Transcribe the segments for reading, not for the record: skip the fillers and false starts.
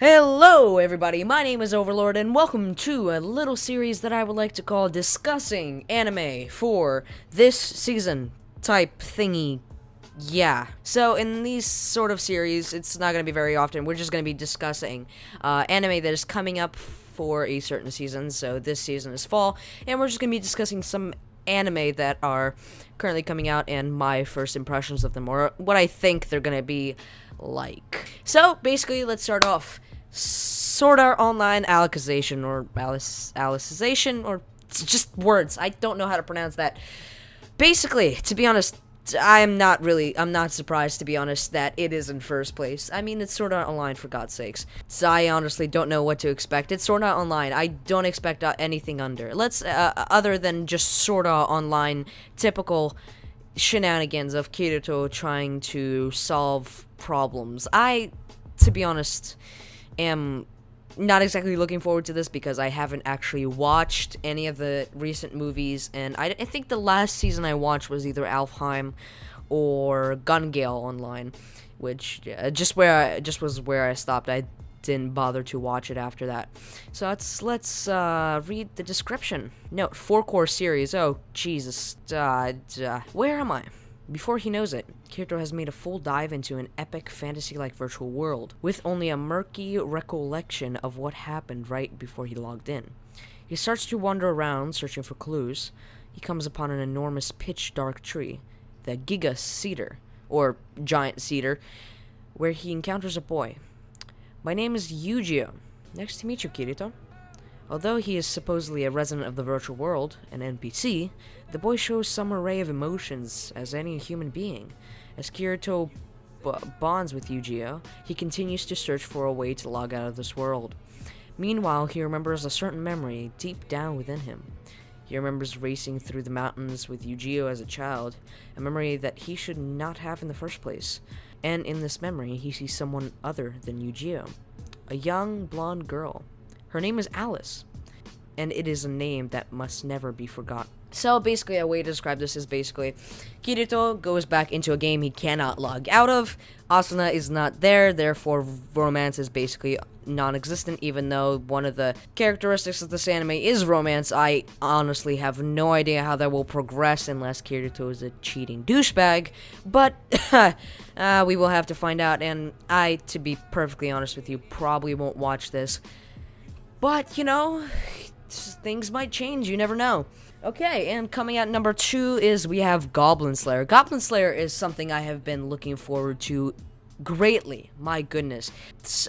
Hello everybody, my name is Overlord and welcome to a little series that I would like to call Discussing Anime for this season type thingy. Yeah. So in these sort of series, it's not going to be very often. We're just going to be discussing anime that is coming up for a certain season. So this season is fall, and we're just going to be discussing some anime that are currently coming out and my first impressions of them, or what I think they're going to be like. So basically, let's start off. Sword Art Online Alicization, or Alicization, or it's just words. I don't know how to pronounce that. Basically, to be honest, I'm not surprised, to be honest, that it is in first place. I mean, it's Sword Art Online, for God's sakes. So I honestly don't know what to expect. It's Sword Art Online. I don't expect anything other than just Sword Art Online typical shenanigans of Kirito trying to solve problems. To be honest, am not exactly looking forward to this because I haven't actually watched any of the recent movies, and I think the last season I watched was either Alfheim or Gun Gale Online, which just was where I stopped. I didn't bother to watch it after that. So let's read the description. Note: 4-core series. Oh Jesus, where am I? Before he knows it, Kirito has made a full dive into an epic fantasy-like virtual world, with only a murky recollection of what happened right before he logged in. He starts to wander around, searching for clues. He comes upon an enormous pitch-dark tree, the Giga Cedar, or Giant Cedar, where he encounters a boy. My name is Yujiro. Nice to meet you, Kirito. Although he is supposedly a resident of the virtual world, an NPC, the boy shows some array of emotions as any human being. As Kirito bonds with Yujiro, he continues to search for a way to log out of this world. Meanwhile, he remembers a certain memory deep down within him. He remembers racing through the mountains with Yujiro as a child, a memory that he should not have in the first place. And in this memory, he sees someone other than Yujiro, a young blonde girl. Her name is Alice, and it is a name that must never be forgotten. So basically, a way to describe this is basically Kirito goes back into a game he cannot log out of. Asuna is not there, therefore romance is basically non-existent, even though one of the characteristics of this anime is romance. I honestly have no idea how that will progress unless Kirito is a cheating douchebag, but we will have to find out, and I, to be perfectly honest with you, probably won't watch this. But, you know, things might change, you never know. Okay, and coming out number 2 is we have Goblin Slayer. Goblin Slayer is something I have been looking forward to greatly. My goodness.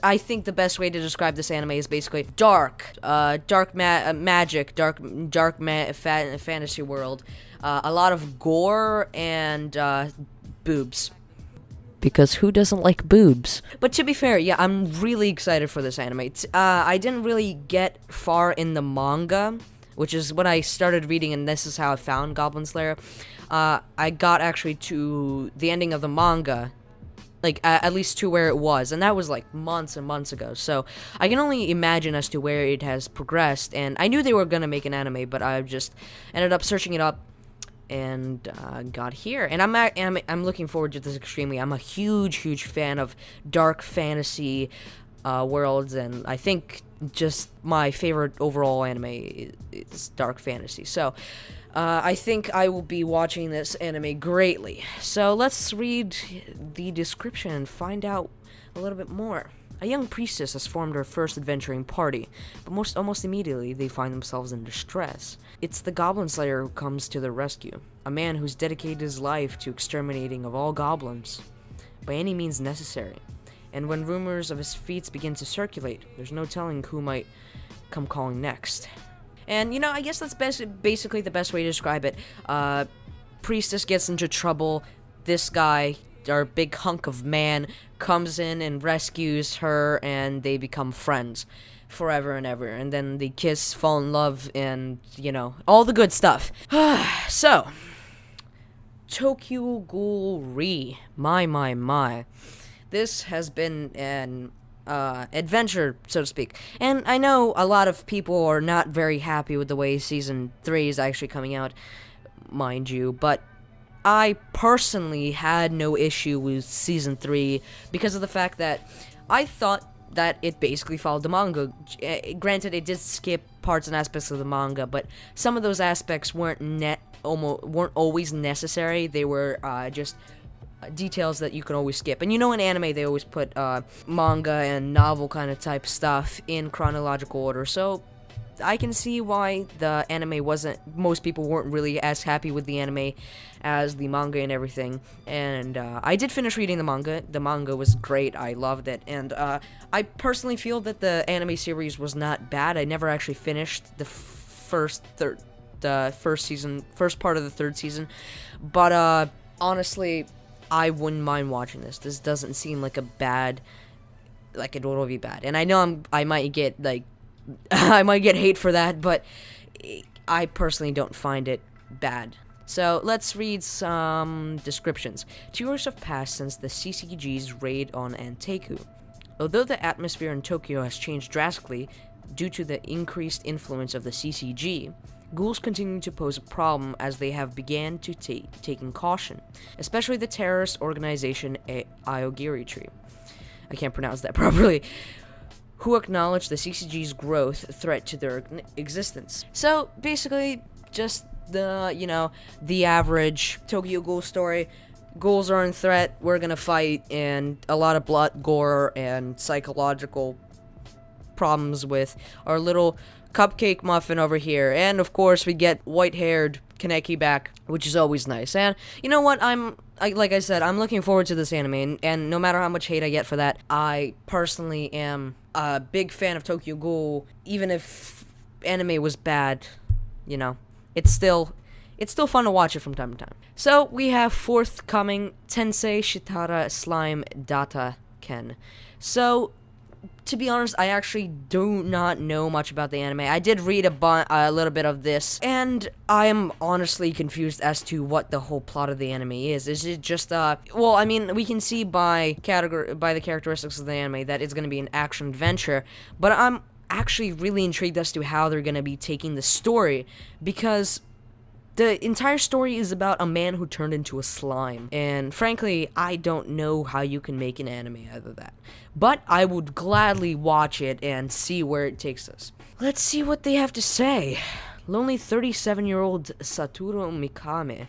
I think the best way to describe this anime is basically dark magic, fantasy world. A lot of gore and boobs. Because who doesn't like boobs? But to be fair, yeah, I'm really excited for this anime. I didn't really get far in the manga, which is when I started reading, and this is how I found Goblin Slayer. I got actually to the ending of the manga, like at least to where it was, and that was like months and months ago. So I can only imagine as to where it has progressed, and I knew they were gonna make an anime, but I just ended up searching it up and got here, and I'm looking forward to this extremely. I'm a huge fan of dark fantasy worlds, and I think just my favorite overall anime is dark fantasy. So I think I will be watching this anime greatly. So let's read the description and find out a little bit more. A young priestess has formed her first adventuring party, but almost immediately they find themselves in distress. It's the Goblin Slayer who comes to their rescue, a man who's dedicated his life to exterminating of all goblins, by any means necessary. And when rumors of his feats begin to circulate, there's no telling who might come calling next. And, you know, I guess that's basically the best way to describe it. Priestess gets into trouble, this guy, our big hunk of man, comes in and rescues her, and they become friends forever and ever, and then they kiss, fall in love, and, you know, all the good stuff. So, Tokyo Ghoul Re. My. This has been an adventure, so to speak. And I know a lot of people are not very happy with the way Season 3 is actually coming out, mind you, but I personally had no issue with Season 3 because of the fact that I thought that it basically followed the manga. Granted, it did skip parts and aspects of the manga, but some of those aspects weren't always necessary. They were just details that you can always skip. And in anime, they always put manga and novel kind of type stuff in chronological order, so I can see why the anime most people weren't really as happy with the anime as the manga and everything. And I did finish reading the manga. The manga was great. I loved it. And I personally feel that the anime series was not bad. I never actually finished the first part of the third season. But honestly, I wouldn't mind watching this. This doesn't seem like it will be bad. And I know I might get I might get hate for that, but I personally don't find it bad. So let's read some descriptions. 2 years have passed since the CCG's raid on Anteku. Although the atmosphere in Tokyo has changed drastically due to the increased influence of the CCG, ghouls continue to pose a problem as they have began to taking caution, especially the terrorist organization Aogiri. I can't pronounce that properly, who acknowledge the CCG's growth threat to their existence. So basically, just the average Tokyo Ghoul story. Ghouls are in threat, we're gonna fight, and a lot of blood, gore, and psychological problems with our little cupcake muffin over here. And of course, we get white-haired Kaneki back, which is always nice. And you know what? Like I said, I'm looking forward to this anime, and no matter how much hate I get for that, I personally am a big fan of Tokyo Ghoul. Even if anime was bad, it's still fun to watch it from time to time. So we have forthcoming Tensei Shitara Slime Datta Ken. So, to be honest, I actually do not know much about the anime. I did read a little bit of this, and I am honestly confused as to what the whole plot of the anime is. Is it just we can see by the characteristics of the anime that it's going to be an action adventure, but I'm actually really intrigued as to how they're going to be taking the story, because the entire story is about a man who turned into a slime, and frankly, I don't know how you can make an anime out of that. But I would gladly watch it and see where it takes us. Let's see what they have to say. Lonely 37-year-old Satoru Mikame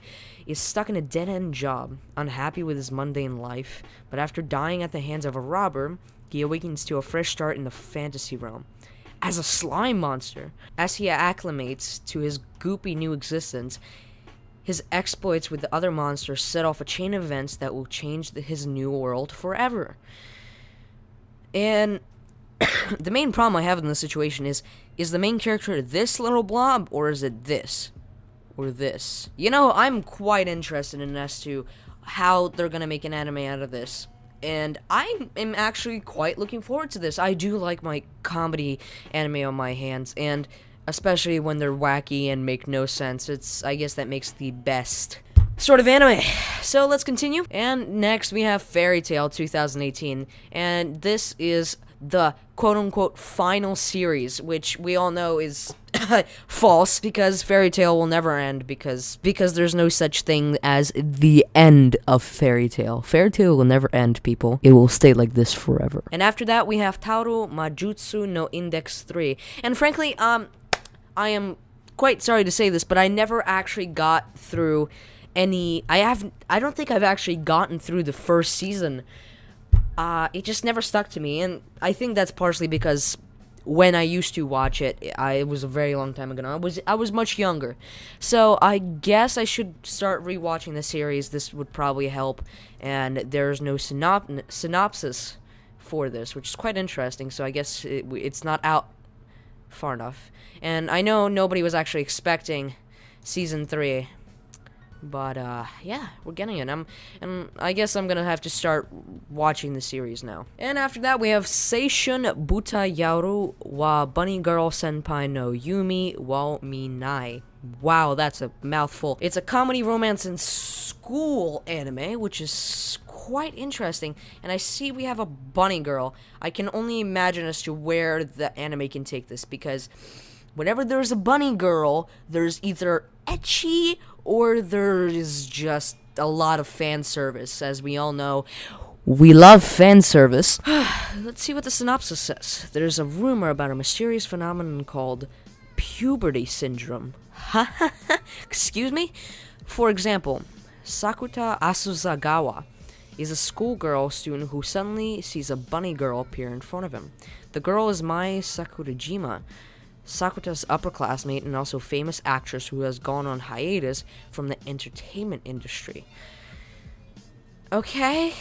is stuck in a dead-end job, unhappy with his mundane life, but after dying at the hands of a robber, he awakens to a fresh start in the fantasy realm as a slime monster. As he acclimates to his goopy new existence, his exploits with the other monsters set off a chain of events that will change his new world forever. And the main problem I have in this situation is the main character this little blob, or is it this? Or this? I'm quite interested in as to how they're gonna make an anime out of this. And I am actually quite looking forward to this. I do like my comedy anime on my hands, and especially when they're wacky and make no sense. I guess that makes the best sort of anime. So let's continue. And next we have Fairy Tail 2018, and this is the quote-unquote final series, which we all know is false, because Fairy Tail will never end, because there's no such thing as the end of Fairy Tail. Fairy Tail will never end, people. It will stay like this forever. And after that, we have Tauro Majutsu no Index 3. And frankly, I am quite sorry to say this, but I never actually got through I don't think I've actually gotten through the first season. It just never stuck to me, and I think that's partially because when I used to watch it, it was a very long time ago. I was much younger, so I guess I should start rewatching the series. This would probably help, and there's no synopsis for this, which is quite interesting. So I guess it's not out far enough, and I know nobody was actually expecting season 3. But, yeah, we're getting it. And I guess I'm gonna have to start watching the series now. And after that, we have Seishun Buta Yaru wa Bunny Girl Senpai no Yumi wa Minai. Wow, that's a mouthful. It's a comedy, romance, and school anime, which is quite interesting. And I see we have a bunny girl. I can only imagine as to where the anime can take this, because whenever there's a bunny girl, there's either ecchi or there is just a lot of fan service. As we all know, We love fan service. Let's see what the synopsis says. There's a rumor about a mysterious phenomenon called puberty syndrome. Excuse me? For example, Sakuta Asuzagawa is a schoolgirl student who suddenly sees a bunny girl appear in front of him. The girl is Mai Sakurajima, Sakuta's upperclassmate and also famous actress who has gone on hiatus from the entertainment industry. Okay.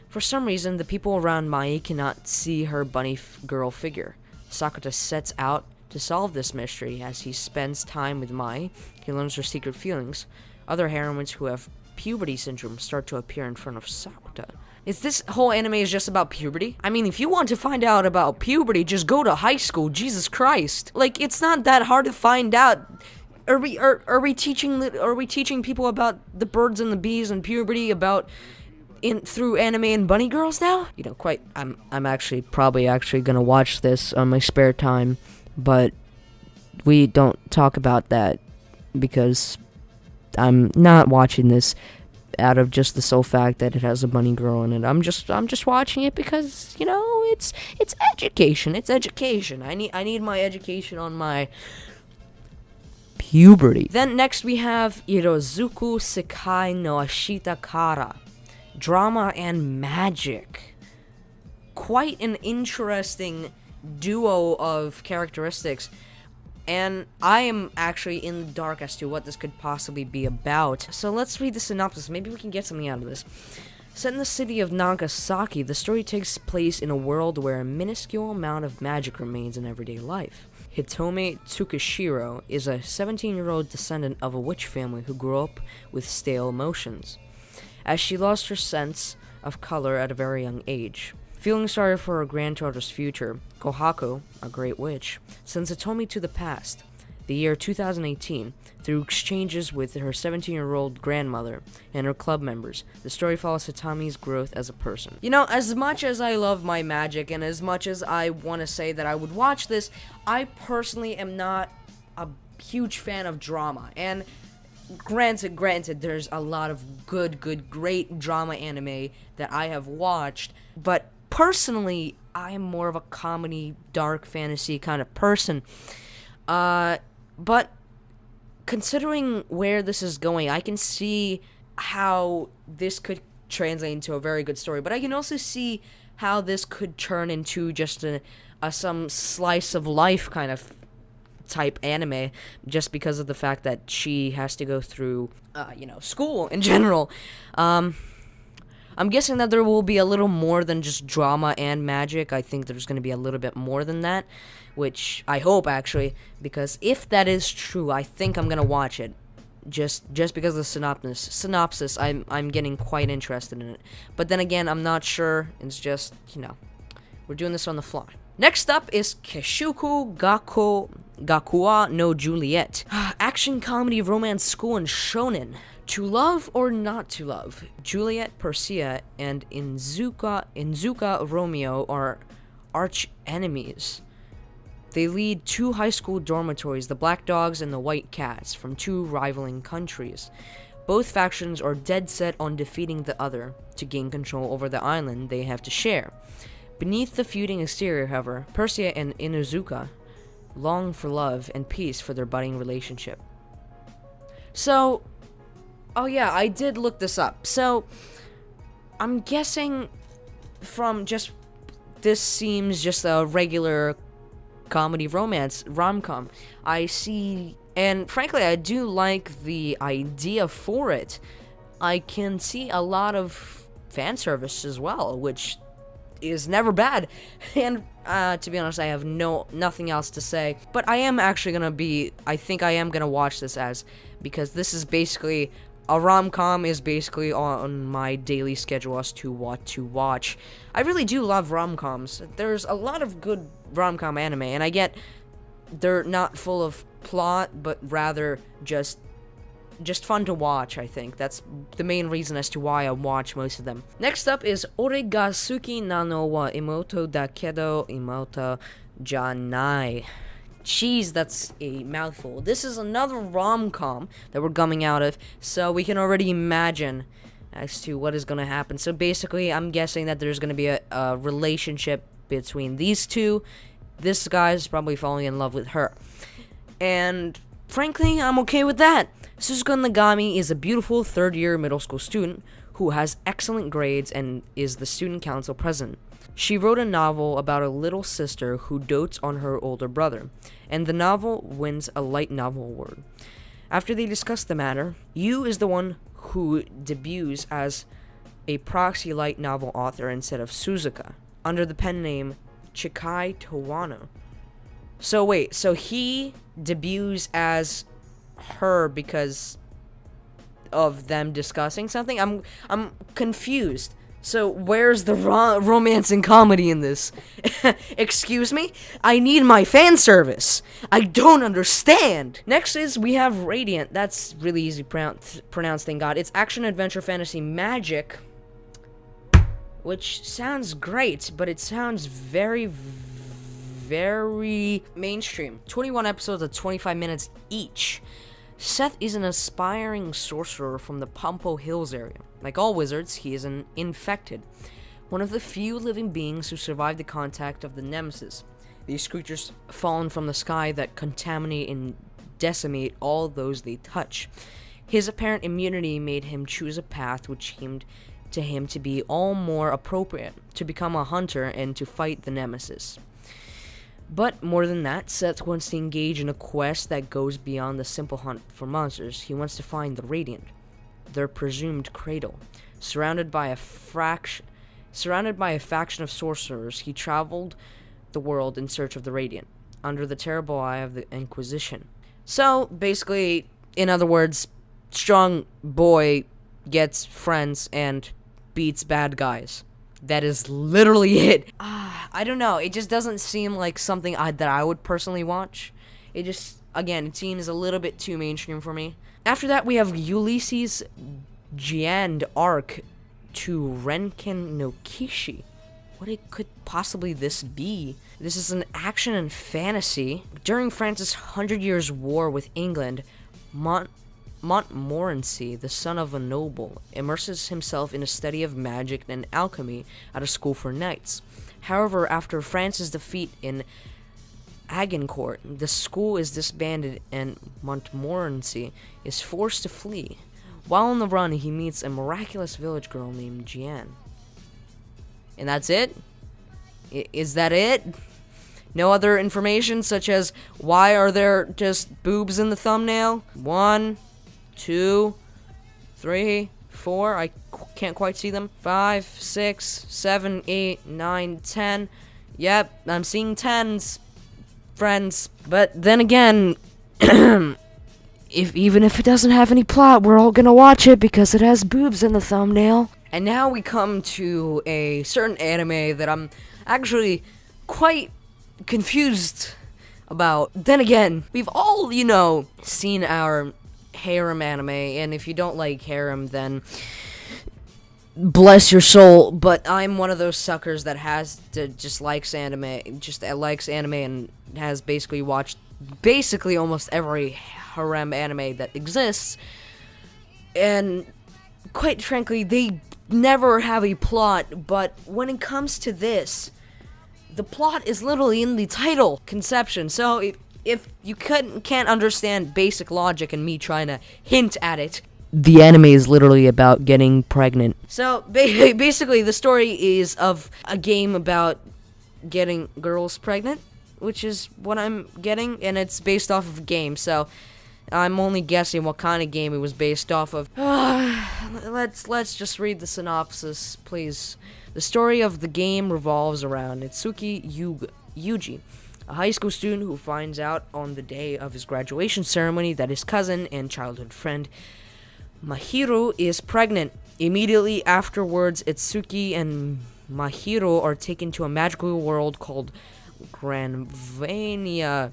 For some reason, the people around Mai cannot see her bunny girl figure. Sakuta sets out to solve this mystery. As he spends time with Mai, he learns her secret feelings. Other heroines who have puberty syndrome start to appear in front of Sakuta. Is this whole anime is just about puberty? I mean, if you want to find out about puberty, just go to high school. Jesus Christ! Like, it's not that hard to find out. Are we teaching people about the birds and the bees and puberty through anime and bunny girls now? You know, I'm actually probably gonna watch this on my spare time, but we don't talk about that because I'm not watching this out of just the sole fact that it has a bunny girl in it. I'm just watching it because, you know, it's education. It's education. I need my education on my puberty. Then next we have Irozuku Sekai no Ashita Kara. Drama and magic. Quite an interesting duo of characteristics. And I am actually in the dark as to what this could possibly be about. So let's read the synopsis. Maybe we can get something out of this. Set in the city of Nagasaki, the story takes place in a world where a minuscule amount of magic remains in everyday life. Hitomi Tsukishiro is a 17-year-old descendant of a witch family who grew up with stale emotions, as she lost her sense of color at a very young age. Feeling sorry for her granddaughter's future, Kohaku, a great witch, sends Hitomi to the past, the year 2018, through exchanges with her 17-year-old grandmother and her club members. The story follows Hitomi's growth as a person. You know, as much as I love my magic and as much as I want to say that I would watch this, I personally am not a huge fan of drama. And granted, there's a lot of great drama anime that I have watched, but personally, I'm more of a comedy, dark fantasy kind of person. But considering where this is going, I can see how this could translate into a very good story, but I can also see how this could turn into just some slice of life kind of type anime, just because of the fact that she has to go through, school in general. I'm guessing that there will be a little more than just drama and magic. I think there's going to be a little bit more than that, which I hope, actually, because if that is true, I think I'm going to watch it. Just because of the synopsis, I'm getting quite interested in it. But then again, I'm not sure. It's just, we're doing this on the fly. Next up is Kishuku Gakkou no Juliet. Action, comedy, romance, school, and shonen. To love or not to love, Juliet, Persia, and Inzuka Romeo are arch enemies. They lead two high school dormitories, the Black Dogs and the White Cats, from two rivaling countries. Both factions are dead set on defeating the other to gain control over the island they have to share. Beneath the feuding exterior, however, Persia and Inuzuka long for love and peace for their budding relationship. So, oh yeah, I did look this up. So, I'm guessing from just, this seems just a regular comedy romance rom-com. I see, and frankly, I do like the idea for it. I can see a lot of fan service as well, which is never bad. And to be honest, I have nothing else to say. But I am actually I think I am gonna watch this because this is basically, a rom-com is basically on my daily schedule as to what to watch. I really do love rom-coms. There's a lot of good rom-com anime, and I get they're not full of plot, but rather just fun to watch, I think. That's the main reason as to why I watch most of them. Next up is Ore ga suki nano wa imoto da kedo imoto janai. Jeez, that's a mouthful. This is another rom-com that we're coming out of, so we can already imagine as to what is going to happen. So basically, I'm guessing that there's going to be a relationship between these two. This guy's probably falling in love with her. And frankly, I'm okay with that. Suzuka Nagami is a beautiful third-year middle school student who has excellent grades and is the student council president. She wrote a novel about a little sister who dotes on her older brother, and the novel wins a light novel award. After they discuss the matter, Yu is the one who debuts as a proxy light novel author instead of Suzuka, under the pen name Chikai Towano. So wait, so he debuts as her because of them discussing something? I'm confused. So where's the romance and comedy in this? Excuse me? I need my fan service. I don't understand. Next is we have Radiant. That's really easy to pronounce, thank God. It's action, adventure, fantasy, magic, which sounds great, but it sounds very mainstream. 21 episodes of 25 minutes each. Seth is an aspiring sorcerer from the Pompo Hills area. Like all wizards, he is an infected, one of the few living beings who survive the contact of the Nemesis. These creatures fallen from the sky that contaminate and decimate all those they touch. His apparent immunity made him choose a path which seemed to him to be all more appropriate, to become a hunter and to fight the Nemesis. But more than that, Seth wants to engage in a quest that goes beyond the simple hunt for monsters. He wants to find the Radiant, their presumed cradle. Surrounded by a faction of sorcerers, he traveled the world in search of the Radiant, under the terrible eye of the Inquisition. So, basically, in other words, strong boy gets friends and beats bad guys. That is literally it. I don't know. It just doesn't seem like something that I would personally watch. It just, again, it seems a little bit too mainstream for me. After that, we have Ulysses' Jeanne arc to Renkin no Kishi. What could possibly this be? This is an action and fantasy. During France's 100 Years' War with England, Montmorency, the son of a noble, immerses himself in a study of magic and alchemy at a school for knights. However, after France's defeat in Agincourt, the school is disbanded and Montmorency is forced to flee. While on the run, he meets a miraculous village girl named Jeanne. And that's it? Is that it? No other information, such as why are there just boobs in the thumbnail? 1, 2, 3, 4. I can't quite see them. 5, 6, 7, 8, 9, 10. Yep, I'm seeing 10s, friends. But then again, even if it doesn't have any plot, we're all gonna watch it because it has boobs in the thumbnail. And now we come to a certain anime that I'm actually quite confused about. Then again, we've all, seen our harem anime, and if you don't like harem, then bless your soul, but I'm one of those suckers that likes anime and has basically watched almost every harem anime that exists, and quite frankly, they never have a plot. But when it comes to this, the plot is literally in the title, Conception. So if you can't understand basic logic and me trying to hint at it, the anime is literally about getting pregnant. So basically, the story is of a game about getting girls pregnant, which is what I'm getting, and it's based off of a game. So I'm only guessing what kind of game it was based off of. Let's just read the synopsis, please. The story of the game revolves around Itsuki Yuji, a high school student who finds out on the day of his graduation ceremony that his cousin and childhood friend Mahiro is pregnant. Immediately afterwards, Itsuki and Mahiro are taken to a magical world called Granvania,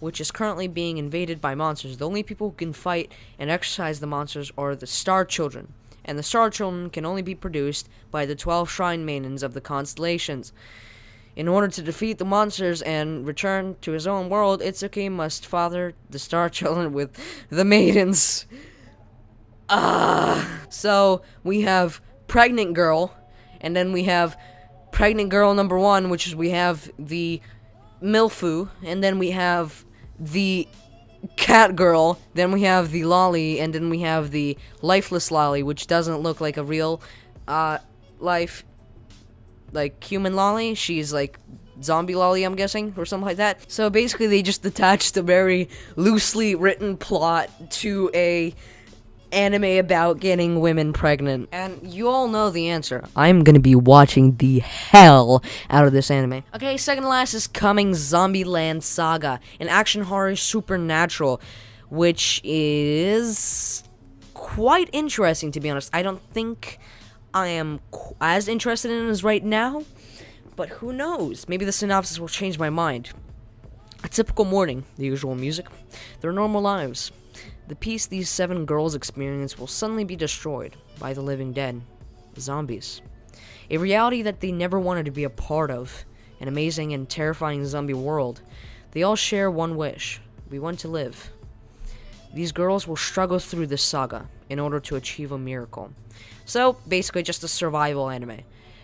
which is currently being invaded by monsters. The only people who can fight and exercise the monsters are the Star Children, and the Star Children can only be produced by the 12 Shrine Maidens of the constellations. In order to defeat the monsters and return to his own world, Itsuki must father the Star Children with the maidens. So we have pregnant girl, and then we have pregnant girl number 1, which is we have the milfu, and then we have the cat girl, then we have the lolly, and then we have the lifeless lolly, which doesn't look like a real life, like, human lolly. She's like zombie lolly, I'm guessing, or something like that. So basically they just attached a very loosely written plot to a anime about getting women pregnant, and you all know the answer. I'm gonna be watching the hell out of this anime. Okay, second to last is coming, Zombieland Saga, an action horror supernatural, which is quite interesting, to be honest. I don't think I am as interested in it as right now, but who knows? Maybe the synopsis will change my mind. A typical morning, the usual music, their normal lives. The peace these 7 girls experience will suddenly be destroyed by the living dead, zombies. A reality that they never wanted to be a part of, an amazing and terrifying zombie world. They all share one wish: we want to live. These girls will struggle through this saga in order to achieve a miracle. So, basically just a survival anime.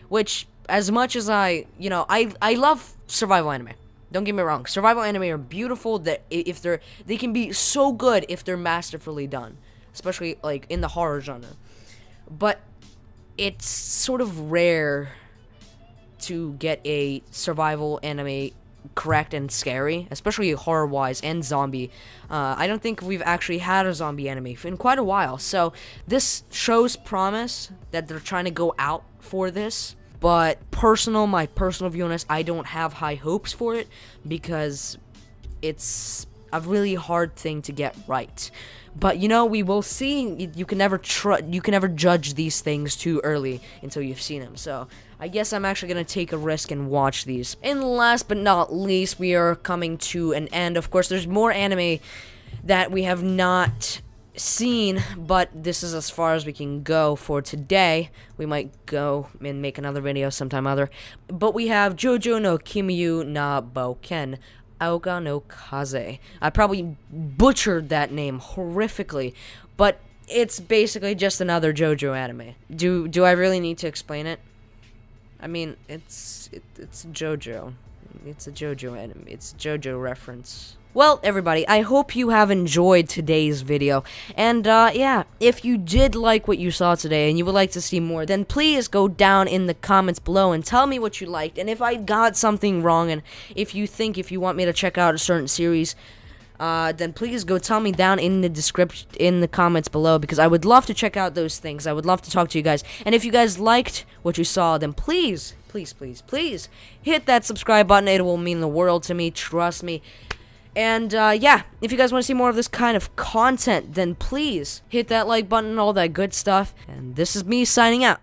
Which, as much as I love survival anime. Don't get me wrong, survival anime are beautiful, that if they can be so good if they're masterfully done, especially like in the horror genre. But it's sort of rare to get a survival anime correct and scary, especially horror-wise and zombie. I don't think we've actually had a zombie anime in quite a while, so this shows promise that they're trying to go out for this. But my personal view on this, I don't have high hopes for it, because it's a really hard thing to get right. But we will see. You can never judge these things too early until you've seen them. So I guess I'm actually gonna take a risk and watch these. And last but not least, we are coming to an end. Of course, there's more anime that we have not seen, but this is as far as we can go for today. We might go and make another video sometime other. But we have Jojo no Kimiyu na Bouken Aoga no Kaze. I probably butchered that name horrifically, but it's basically just another JoJo anime. Do I really need to explain it? I mean, it's JoJo. It's a JoJo anime. It's a JoJo reference. Well, everybody, I hope you have enjoyed today's video, and yeah, if you did like what you saw today and you would like to see more, then please go down in the comments below and tell me what you liked, and if I got something wrong, and if you want me to check out a certain series, then please go tell me down in the description, in the comments below, because I would love to check out those things. I would love to talk to you guys, and if you guys liked what you saw, then please hit that subscribe button. It will mean the world to me, trust me. And, yeah, if you guys want to see more of this kind of content, then please hit that like button and all that good stuff. And this is me signing out.